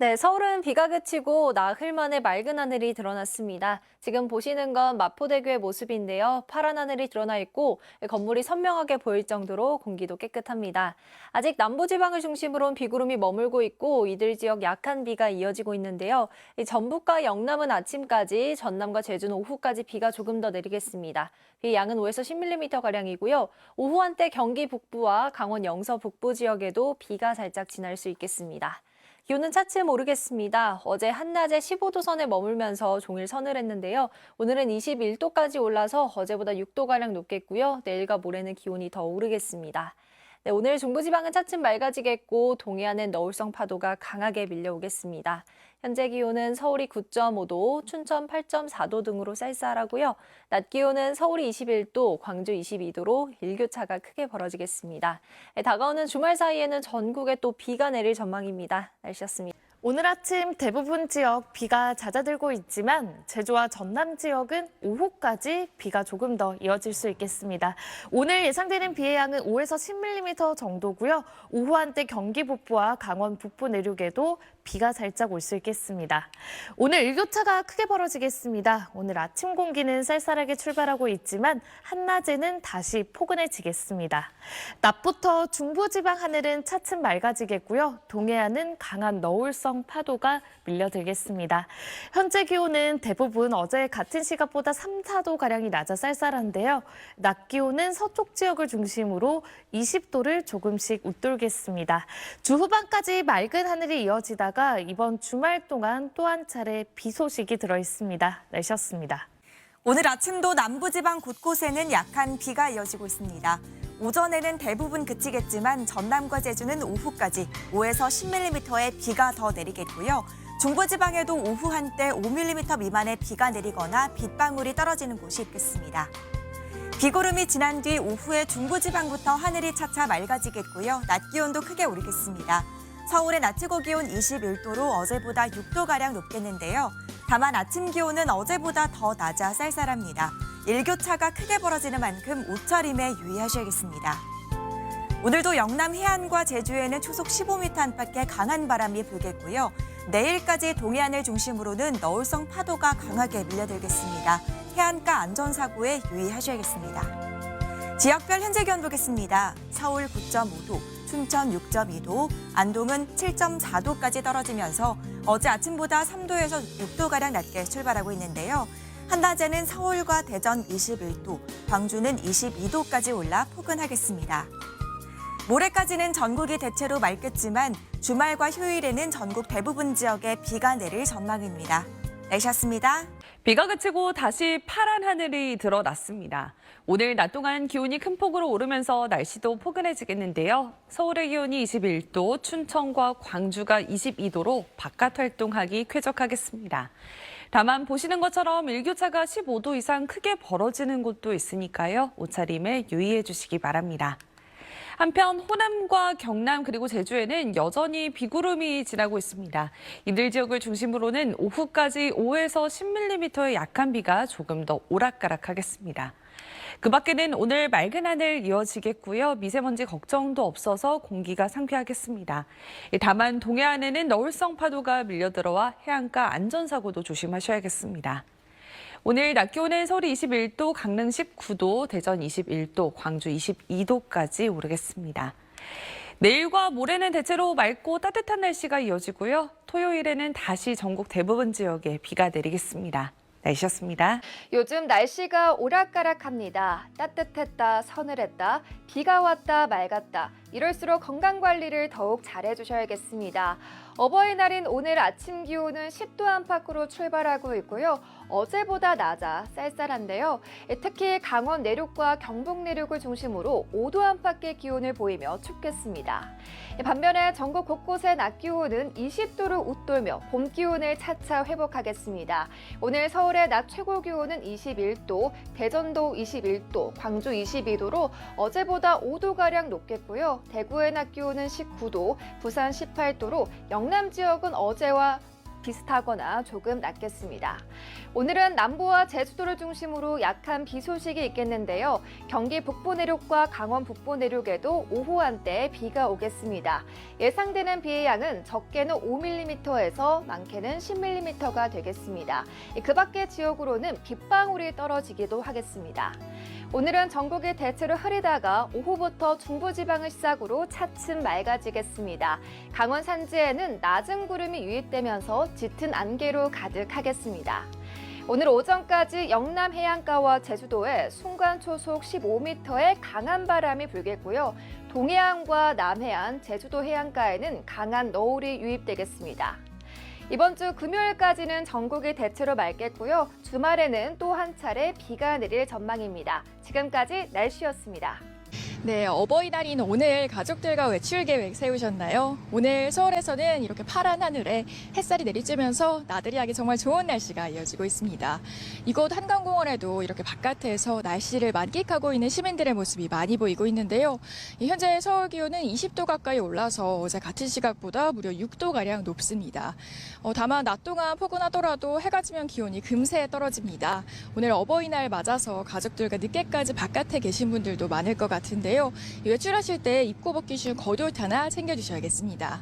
네, 서울은 비가 그치고 나흘 만에 맑은 하늘이 드러났습니다. 지금 보시는 건 마포대교의 모습인데요. 파란 하늘이 드러나 있고 건물이 선명하게 보일 정도로 공기도 깨끗합니다. 아직 남부지방을 중심으로 비구름이 머물고 있고 이들 지역 약한 비가 이어지고 있는데요. 전북과 영남은 아침까지, 전남과 제주는 오후까지 비가 조금 더 내리겠습니다. 비 양은 5에서 10mm가량이고요. 오후 한때 경기 북부와 강원 영서 북부 지역에도 비가 살짝 지날 수 있겠습니다. 기온은 차츰 오르겠습니다. 어제 한낮에 15도 선에 머물면서 종일 서늘했는데요. 오늘은 21도까지 올라서 어제보다 6도가량 높겠고요. 내일과 모레는 기온이 더 오르겠습니다. 네, 오늘 중부지방은 차츰 맑아지겠고 동해안은 너울성 파도가 강하게 밀려오겠습니다. 현재 기온은 서울이 9.5도, 춘천 8.4도 등으로 쌀쌀하고요. 낮 기온은 서울이 21도, 광주 22도로 일교차가 크게 벌어지겠습니다. 네, 다가오는 주말 사이에는 전국에 또 비가 내릴 전망입니다. 날씨였습니다. 오늘 아침 대부분 지역 비가 잦아들고 있지만 제주와 전남 지역은 오후까지 비가 조금 더 이어질 수 있겠습니다. 오늘 예상되는 비의 양은 5에서 10mm 정도고요. 오후 한때 경기 북부와 강원 북부 내륙에도 비가 살짝 올 수 있겠습니다. 오늘 일교차가 크게 벌어지겠습니다. 오늘 아침 공기는 쌀쌀하게 출발하고 있지만 한낮에는 다시 포근해지겠습니다. 낮부터 중부지방 하늘은 차츰 맑아지겠고요. 동해안은 강한 너울성 파도가 밀려들겠습니다. 현재 기온은 대부분 어제 같은 시각보다 3, 4도가량이 낮아 쌀쌀한데요. 낮 기온은 서쪽 지역을 중심으로 20도를 조금씩 웃돌겠습니다. 주 후반까지 맑은 하늘이 이어지다가 이번 주말 동안 또 한 차례 비 소식이 들어있습니다. 날씨였습니다. 오늘 아침도 남부지방 곳곳에는 약한 비가 이어지고 있습니다. 오전에는 대부분 그치겠지만 전남과 제주는 오후까지 5에서 10mm의 비가 더 내리겠고요. 중부지방에도 오후 한때 5mm 미만의 비가 내리거나 빗방울이 떨어지는 곳이 있겠습니다. 비구름이 지난 뒤 오후에 중부지방부터 하늘이 차차 맑아지겠고요. 낮 기온도 크게 오르겠습니다. 서울의 낮 최고 기온 21도로 어제보다 6도가량 높겠는데요. 다만 아침 기온은 어제보다 더 낮아 쌀쌀합니다. 일교차가 크게 벌어지는 만큼 옷차림에 유의하셔야겠습니다. 오늘도 영남 해안과 제주에는 초속 15m 안팎의 강한 바람이 불겠고요. 내일까지 동해안을 중심으로는 너울성 파도가 강하게 밀려들겠습니다. 해안가 안전사고에 유의하셔야겠습니다. 지역별 현재 기온 보겠습니다. 서울 9.5도, 춘천 6.2도, 안동은 7.4도까지 떨어지면서 어제 아침보다 3도에서 6도가량 낮게 출발하고 있는데요. 한낮에는 서울과 대전 21도, 광주는 22도까지 올라 포근하겠습니다. 모레까지는 전국이 대체로 맑겠지만 주말과 휴일에는 전국 대부분 지역에 비가 내릴 전망입니다. 날씨였습니다. 비가 그치고 다시 파란 하늘이 드러났습니다. 오늘 낮 동안 기온이 큰 폭으로 오르면서 날씨도 포근해지겠는데요. 서울의 기온이 21도, 춘천과 광주가 22도로 바깥 활동하기 쾌적하겠습니다. 다만 보시는 것처럼 일교차가 15도 이상 크게 벌어지는 곳도 있으니까요. 옷차림에 유의해 주시기 바랍니다. 한편 호남과 경남 그리고 제주에는 여전히 비구름이 지나고 있습니다. 이들 지역을 중심으로는 오후까지 5에서 10mm의 약한 비가 조금 더 오락가락하겠습니다. 그 밖에는 오늘 맑은 하늘 이어지겠고요. 미세먼지 걱정도 없어서 공기가 상쾌하겠습니다. 다만 동해안에는 너울성 파도가 밀려들어와 해안가 안전사고도 조심하셔야겠습니다. 오늘 낮 기온은 서울이 21도, 강릉 19도, 대전 21도, 광주 22도까지 오르겠습니다. 내일과 모레는 대체로 맑고 따뜻한 날씨가 이어지고요. 토요일에는 다시 전국 대부분 지역에 비가 내리겠습니다. 날씨였습니다. 요즘 날씨가 오락가락합니다. 따뜻했다, 서늘했다, 비가 왔다, 맑았다. 이럴수록 건강관리를 더욱 잘해주셔야겠습니다. 어버이날인 오늘 아침 기온은 10도 안팎으로 출발하고 있고요. 어제보다 낮아 쌀쌀한데요. 특히 강원 내륙과 경북 내륙을 중심으로 5도 안팎의 기온을 보이며 춥겠습니다. 반면에 전국 곳곳의 낮 기온은 20도를 웃돌며 봄 기온을 차차 회복하겠습니다. 오늘 서울의 낮 최고 기온은 21도, 대전도 21도, 광주 22도로 어제보다 5도가량 높겠고요. 대구의 낮 기온은 19도, 부산 18도로 영남 지역은 어제와 비슷하거나 조금 낮겠습니다. 오늘은 남부와 제주도를 중심으로 약한 비 소식이 있겠는데요. 경기 북부 내륙과 강원 북부 내륙에도 오후 한때 비가 오겠습니다. 예상되는 비의 양은 적게는 5mm에서 많게는 10mm가 되겠습니다. 그 밖의 지역으로는 빗방울이 떨어지기도 하겠습니다. 오늘은 전국이 대체로 흐리다가 오후부터 중부지방을 시작으로 차츰 맑아지겠습니다. 강원 산지에는 낮은 구름이 유입되면서 짙은 안개로 가득하겠습니다. 오늘 오전까지 영남 해안가와 제주도에 순간 초속 15m의 강한 바람이 불겠고요. 동해안과 남해안, 제주도 해안가에는 강한 너울이 유입되겠습니다. 이번 주 금요일까지는 전국이 대체로 맑겠고요. 주말에는 또 한 차례 비가 내릴 전망입니다. 지금까지 날씨였습니다. 네, 어버이날인 오늘 가족들과 외출 계획 세우셨나요? 오늘 서울에서는 이렇게 파란 하늘에 햇살이 내리쬐면서 나들이하기 정말 좋은 날씨가 이어지고 있습니다. 이곳 한강공원에도 이렇게 바깥에서 날씨를 만끽하고 있는 시민들의 모습이 많이 보이고 있는데요. 현재 서울 기온은 20도 가까이 올라서 어제 같은 시각보다 무려 6도가량 높습니다. 다만 낮 동안 포근하더라도 해가 지면 기온이 금세 떨어집니다. 오늘 어버이날 맞아서 가족들과 늦게까지 바깥에 계신 분들도 많을 것 같은데요. 외출하실 때 입고 벗기 쉬운 겉옷 하나 챙겨주셔야겠습니다.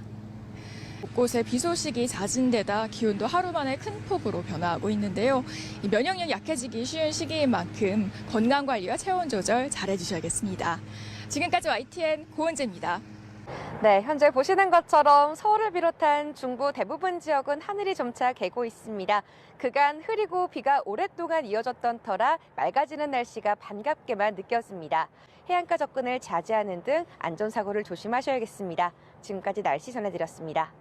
곳곳에 비 소식이 잦은 데다 기온도 하루 만에 큰 폭으로 변화하고 있는데요. 면역력이 약해지기 쉬운 시기인 만큼 건강관리와 체온 조절 잘해주셔야겠습니다. 지금까지 YTN 고은재입니다. 네, 현재 보시는 것처럼 서울을 비롯한 중부 대부분 지역은 하늘이 점차 개고 있습니다. 그간 흐리고 비가 오랫동안 이어졌던 터라 맑아지는 날씨가 반갑게만 느껴집니다. 해안가 접근을 자제하는 등 안전사고를 조심하셔야겠습니다. 지금까지 날씨 전해드렸습니다.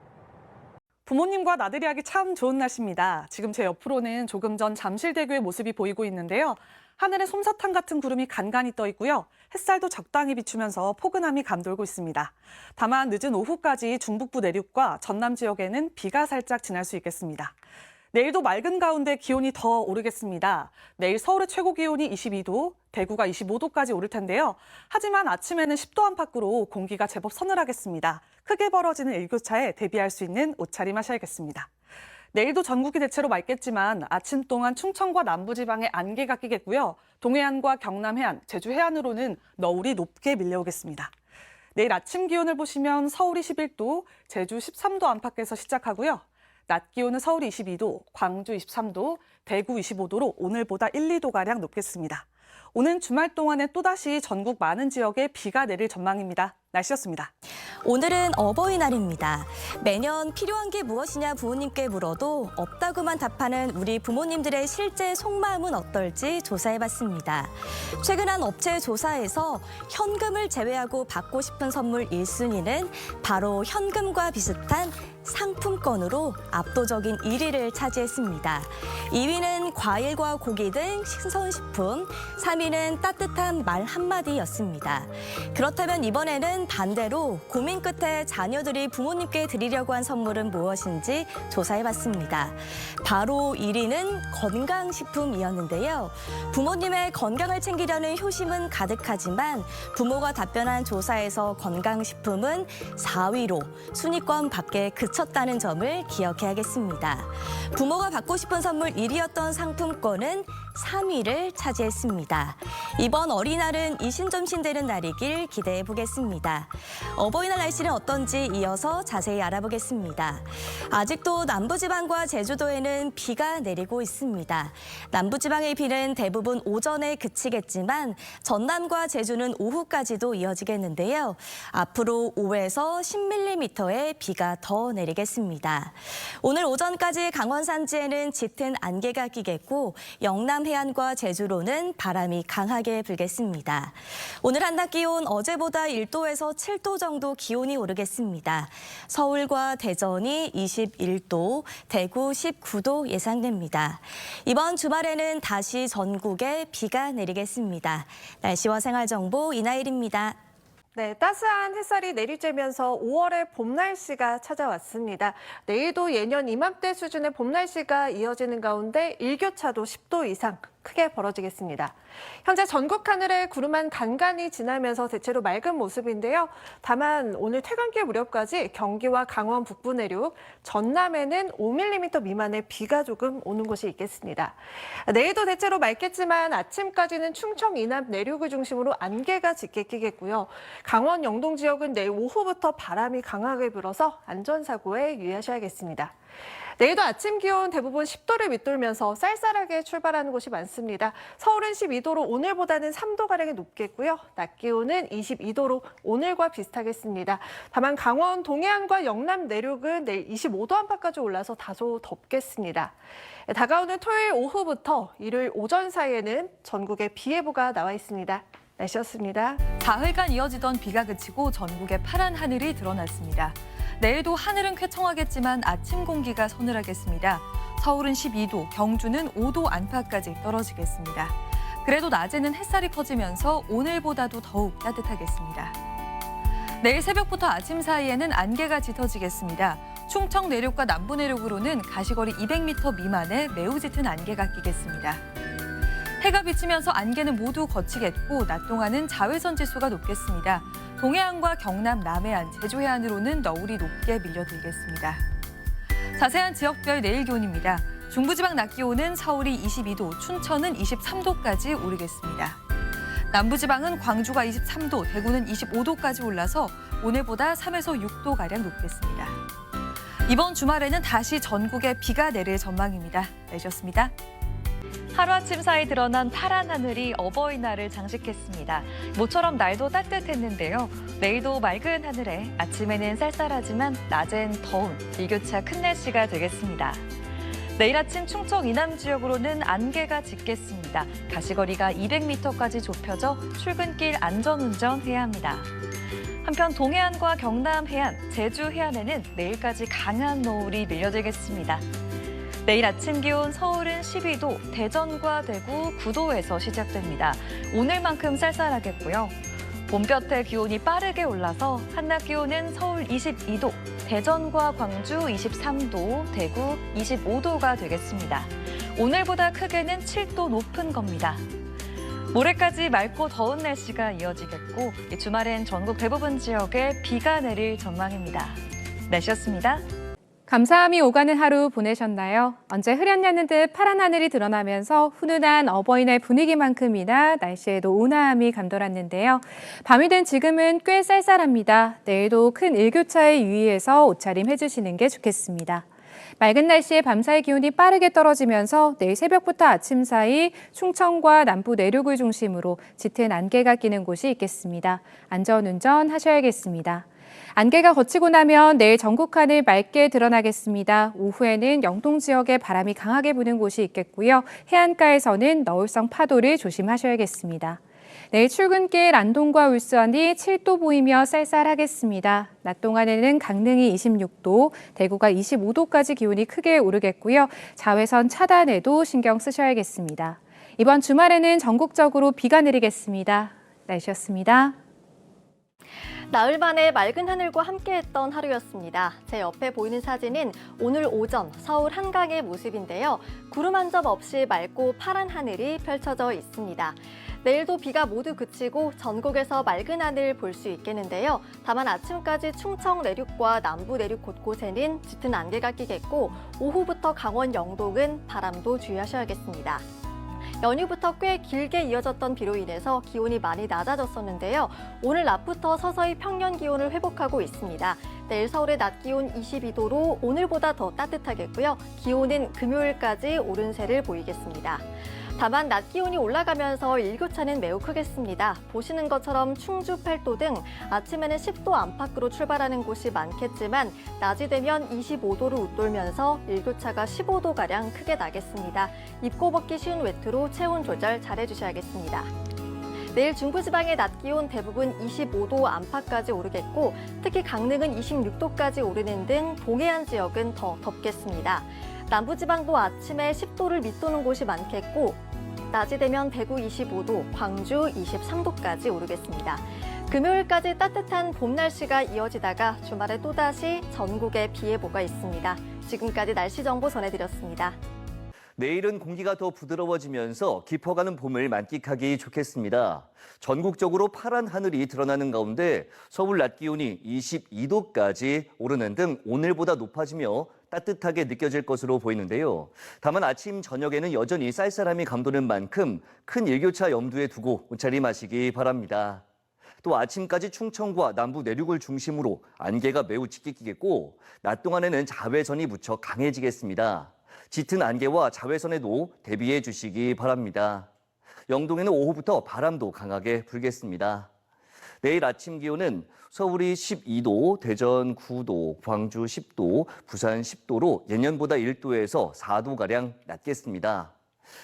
부모님과 나들이하기 참 좋은 날씨입니다. 지금 제 옆으로는 조금 전 잠실대교의 모습이 보이고 있는데요. 하늘에 솜사탕 같은 구름이 간간히 떠 있고요. 햇살도 적당히 비추면서 포근함이 감돌고 있습니다. 다만 늦은 오후까지 중북부 내륙과 전남 지역에는 비가 살짝 지날 수 있겠습니다. 내일도 맑은 가운데 기온이 더 오르겠습니다. 내일 서울의 최고 기온이 22도, 대구가 25도까지 오를 텐데요. 하지만 아침에는 10도 안팎으로 공기가 제법 서늘하겠습니다. 크게 벌어지는 일교차에 대비할 수 있는 옷차림 하셔야겠습니다. 내일도 전국이 대체로 맑겠지만 아침 동안 충청과 남부지방에 안개가 끼겠고요. 동해안과 경남 해안, 제주 해안으로는 너울이 높게 밀려오겠습니다. 내일 아침 기온을 보시면 서울이 11도, 제주 13도 안팎에서 시작하고요. 낮 기온은 서울이 22도, 광주 23도, 대구 25도로 오늘보다 1, 2도가량 높겠습니다. 오는 주말 동안에 또다시 전국 많은 지역에 비가 내릴 전망입니다. 날씨였습니다. 오늘은 어버이날입니다. 매년 필요한 게 무엇이냐 부모님께 물어도 없다고만 답하는 우리 부모님들의 실제 속마음은 어떨지 조사해봤습니다. 최근 한 업체 조사에서 현금을 제외하고 받고 싶은 선물 1순위는 바로 현금과 비슷한 상품권으로 압도적인 1위를 차지했습니다. 2위는 과일과 고기 등 신선식품, 3위는 따뜻한 말 한마디였습니다. 그렇다면 이번에는 반대로 고민 끝에 자녀들이 부모님께 드리려고 한 선물은 무엇인지 조사해봤습니다. 바로 1위는 건강식품이었는데요. 부모님의 건강을 챙기려는 효심은 가득하지만 부모가 답변한 조사에서 건강식품은 4위로 순위권 밖에 그쳤다는 점을 기억해야겠습니다. 부모가 받고 싶은 선물 1위였던 상품권은 3위를 차지했습니다. 이번 어린이날은 이신점신되는 날이길 기대해 보겠습니다. 어버이날 날씨는 어떤지 이어서 자세히 알아보겠습니다. 아직도 남부지방과 제주도에는 비가 내리고 있습니다. 남부지방의 비는 대부분 오전에 그치겠지만 전남과 제주는 오후까지도 이어지겠는데요. 앞으로 5에서 10mm의 비가 더 내리겠습니다. 오늘 오전까지 강원 산지에는 짙은 안개가 끼겠고 영남 해안과 제주로는 바람이 강하게 불겠습니다. 오늘 한낮 기온 어제보다 1도에서 7도 정도 기온이 오르겠습니다. 서울과 대전이 21도, 대구 19도 예상됩니다. 이번 주말에는 다시 전국에 비가 내리겠습니다. 날씨와 생활정보 이나일입니다. 네, 따스한 햇살이 내리쬐면서 5월의 봄 날씨가 찾아왔습니다. 내일도 예년 이맘때 수준의 봄 날씨가 이어지는 가운데 일교차도 10도 이상, 크게 벌어지겠습니다. 현재 전국 하늘에 구름만 간간히 지나면서 대체로 맑은 모습인데요. 다만 오늘 퇴근길 무렵까지 경기와 강원 북부 내륙, 전남에는 5mm 미만의 비가 조금 오는 곳이 있겠습니다. 내일도 대체로 맑겠지만 아침까지는 충청 이남 내륙을 중심으로 안개가 짙게 끼겠고요. 강원 영동 지역은 내일 오후부터 바람이 강하게 불어서 안전사고에 유의하셔야겠습니다. 내일도 아침 기온 대부분 10도를 밑돌면서 쌀쌀하게 출발하는 곳이 많습니다. 서울은 12도로 오늘보다는 3도가량이 높겠고요. 낮 기온은 22도로 오늘과 비슷하겠습니다. 다만 강원 동해안과 영남 내륙은 내일 25도 안팎까지 올라서 다소 덥겠습니다. 다가오는 토요일 오후부터 일요일 오전 사이에는 전국에 비 예보가 나와 있습니다. 날씨였습니다. 사흘간 이어지던 비가 그치고 전국에 파란 하늘이 드러났습니다. 내일도 하늘은 쾌청하겠지만 아침 공기가 서늘하겠습니다. 서울은 12도, 경주는 5도 안팎까지 떨어지겠습니다. 그래도 낮에는 햇살이 커지면서 오늘보다도 더욱 따뜻하겠습니다. 내일 새벽부터 아침 사이에는 안개가 짙어지겠습니다. 충청 내륙과 남부 내륙으로는 가시거리 200m 미만의 매우 짙은 안개가 끼겠습니다. 해가 비치면서 안개는 모두 걷히겠고 낮 동안은 자외선 지수가 높겠습니다. 동해안과 경남, 남해안, 제주 해안으로는 너울이 높게 밀려들겠습니다. 자세한 지역별 내일 기온입니다. 중부지방 낮 기온은 서울이 22도, 춘천은 23도까지 오르겠습니다. 남부지방은 광주가 23도, 대구는 25도까지 올라서 오늘보다 3에서 6도가량 높겠습니다. 이번 주말에는 다시 전국에 비가 내릴 전망입니다. 내셨습니다. 하루아침 사이 드러난 파란 하늘이 어버이날을 장식했습니다. 모처럼 날도 따뜻했는데요. 내일도 맑은 하늘에 아침에는 쌀쌀하지만 낮엔 더운 일교차 큰 날씨가 되겠습니다. 내일 아침 충청 이남 지역으로는 안개가 짙겠습니다. 가시거리가 200m까지 좁혀져 출근길 안전운전 해야 합니다. 한편 동해안과 경남 해안, 제주 해안에는 내일까지 강한 노을이 밀려들겠습니다. 내일 아침 기온 서울은 12도, 대전과 대구 9도에서 시작됩니다. 오늘만큼 쌀쌀하겠고요. 봄볕의 기온이 빠르게 올라서 한낮 기온은 서울 22도, 대전과 광주 23도, 대구 25도가 되겠습니다. 오늘보다 크게는 7도 높은 겁니다. 모레까지 맑고 더운 날씨가 이어지겠고 주말엔 전국 대부분 지역에 비가 내릴 전망입니다. 날씨였습니다. 감사함이 오가는 하루 보내셨나요? 언제 흐렸냐는 듯 파란 하늘이 드러나면서 훈훈한 어버이날 분위기만큼이나 날씨에도 온화함이 감돌았는데요. 밤이 된 지금은 꽤 쌀쌀합니다. 내일도 큰 일교차에 유의해서 옷차림 해주시는 게 좋겠습니다. 맑은 날씨에 밤사이 기온이 빠르게 떨어지면서 내일 새벽부터 아침 사이 충청과 남부 내륙을 중심으로 짙은 안개가 끼는 곳이 있겠습니다. 안전운전 하셔야겠습니다. 안개가 걷히고 나면 내일 전국 하늘 맑게 드러나겠습니다. 오후에는 영동 지역에 바람이 강하게 부는 곳이 있겠고요. 해안가에서는 너울성 파도를 조심하셔야겠습니다. 내일 출근길 안동과 울산이 7도 보이며 쌀쌀하겠습니다. 낮 동안에는 강릉이 26도, 대구가 25도까지 기온이 크게 오르겠고요. 자외선 차단에도 신경 쓰셔야겠습니다. 이번 주말에는 전국적으로 비가 내리겠습니다. 날씨였습니다. 나흘 만에 맑은 하늘과 함께했던 하루였습니다. 제 옆에 보이는 사진은 오늘 오전 서울 한강의 모습인데요. 구름 한 점 없이 맑고 파란 하늘이 펼쳐져 있습니다. 내일도 비가 모두 그치고 전국에서 맑은 하늘 볼 수 있겠는데요. 다만 아침까지 충청 내륙과 남부 내륙 곳곳에는 짙은 안개가 끼겠고 오후부터 강원 영동은 바람도 주의하셔야겠습니다. 연휴부터 꽤 길게 이어졌던 비로 인해서 기온이 많이 낮아졌었는데요. 오늘 낮부터 서서히 평년 기온을 회복하고 있습니다. 내일 서울의 낮 기온 22도로 오늘보다 더 따뜻하겠고요. 기온은 금요일까지 오른세를 보이겠습니다. 다만 낮 기온이 올라가면서 일교차는 매우 크겠습니다. 보시는 것처럼 충주 8도 등 아침에는 10도 안팎으로 출발하는 곳이 많겠지만 낮이 되면 25도를 웃돌면서 일교차가 15도가량 크게 나겠습니다. 입고 벗기 쉬운 외투로 체온 조절 잘 해주셔야겠습니다. 내일 중부지방의 낮 기온 대부분 25도 안팎까지 오르겠고 특히 강릉은 26도까지 오르는 등 동해안 지역은 더 덥겠습니다. 남부지방도 아침에 10도를 밑도는 곳이 많겠고 낮이 되면 대구 25도, 광주 23도까지 오르겠습니다. 금요일까지 따뜻한 봄 날씨가 이어지다가 주말에 또다시 전국에 비 예보가 있습니다. 지금까지 날씨 정보 전해드렸습니다. 내일은 공기가 더 부드러워지면서 깊어가는 봄을 만끽하기 좋겠습니다. 전국적으로 파란 하늘이 드러나는 가운데 서울 낮 기온이 22도까지 오르는 등 오늘보다 높아지며 따뜻하게 느껴질 것으로 보이는데요. 다만 아침, 저녁에는 여전히 쌀쌀함이 감도는 만큼 큰 일교차 염두에 두고 옷차림 하시기 바랍니다. 또 아침까지 충청과 남부 내륙을 중심으로 안개가 매우 짙게 끼겠고 낮 동안에는 자외선이 무척 강해지겠습니다. 짙은 안개와 자외선에도 대비해 주시기 바랍니다. 영동에는 오후부터 바람도 강하게 불겠습니다. 내일 아침 기온은 서울이 12도, 대전 9도, 광주 10도, 부산 10도로 예년보다 1도에서 4도가량 낮겠습니다.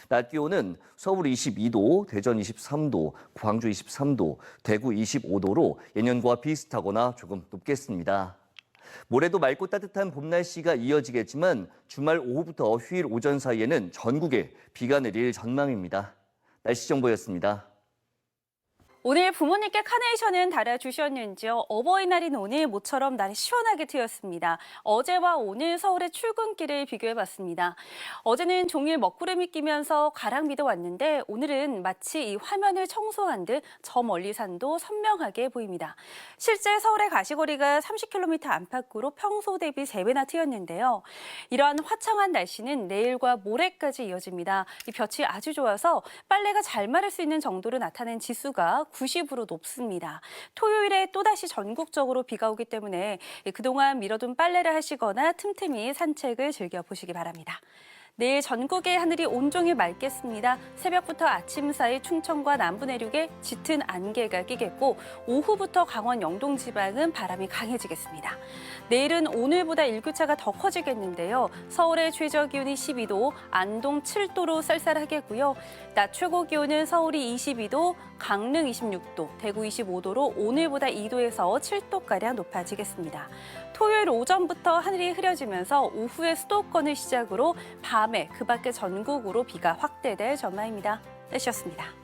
낮 기온은 서울 22도, 대전 23도, 광주 23도, 대구 25도로 예년과 비슷하거나 조금 높겠습니다. 모레도 맑고 따뜻한 봄 날씨가 이어지겠지만 주말 오후부터 휴일 오전 사이에는 전국에 비가 내릴 전망입니다. 날씨 정보였습니다. 오늘 부모님께 카네이션은 달아주셨는지요? 어버이날인 오늘 모처럼 날이 시원하게 트였습니다. 어제와 오늘 서울의 출근길을 비교해봤습니다. 어제는 종일 먹구름이 끼면서 가랑비도 왔는데 오늘은 마치 이 화면을 청소한 듯 저 멀리 산도 선명하게 보입니다. 실제 서울의 가시거리가 30km 안팎으로 평소 대비 3배나 트였는데요. 이러한 화창한 날씨는 내일과 모레까지 이어집니다. 이 볕이 아주 좋아서 빨래가 잘 마를 수 있는 정도로 나타낸 지수가 90으로 높습니다. 토요일에 또다시 전국적으로 비가 오기 때문에 그동안 미뤄둔 빨래를 하시거나 틈틈이 산책을 즐겨보시기 바랍니다. 내일 전국의 하늘이 온종일 맑겠습니다. 새벽부터 아침 사이 충청과 남부 내륙에 짙은 안개가 끼겠고 오후부터 강원 영동 지방은 바람이 강해지겠습니다. 내일은 오늘보다 일교차가 더 커지겠는데요. 서울의 최저 기온이 12도, 안동 7도로 쌀쌀하겠고요. 낮 최고 기온은 서울이 22도, 강릉 26도, 대구 25도로 오늘보다 2도에서 7도가량 높아지겠습니다. 토요일 오전부터 하늘이 흐려지면서 오후에 수도권을 시작으로 밤에 그 밖에 전국으로 비가 확대될 전망입니다. 날씨였습니다.